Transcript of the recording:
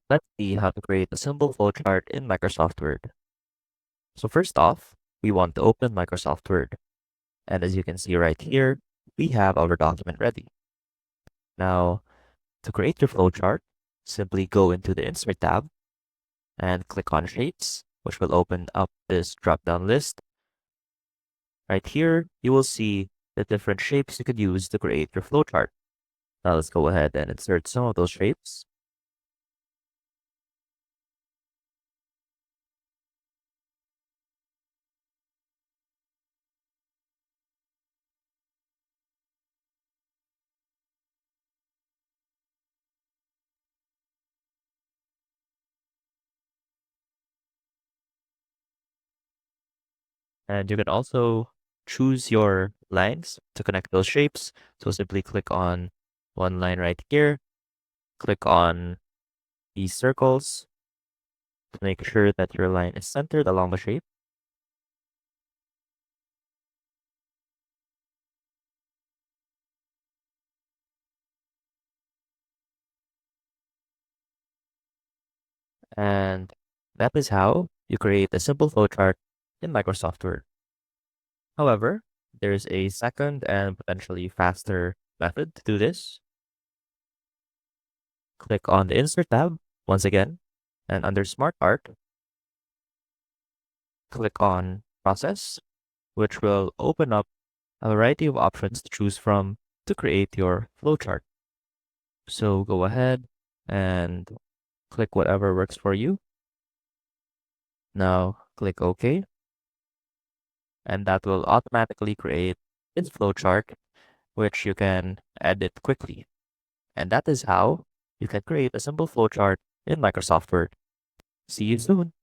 Let's see how to create a simple flowchart in Microsoft Word. So first off, we want to open Microsoft Word. And as you can see right here, we have our document ready. Now, to create your flowchart, simply go into the Insert tab and click on Shapes, which will open up this drop-down list. Right here, you will see the different shapes you could use to create your flowchart. Now let's go ahead and insert some of those shapes. And you can also choose your lines to connect those shapes. So simply click on one line right here, click on these circles to make sure that your line is centered along the shape. And that is how you create a simple flowchart in Microsoft Word. However, there's a second and potentially faster method to do this. Click on the Insert tab once again, and under Smart Art, click on Process, which will open up a variety of options to choose from to create your flowchart. So go ahead and click whatever works for you. Now click OK, and that will automatically create its flowchart, which you can edit quickly. And that is how you can create a simple flowchart in Microsoft Word. See you soon.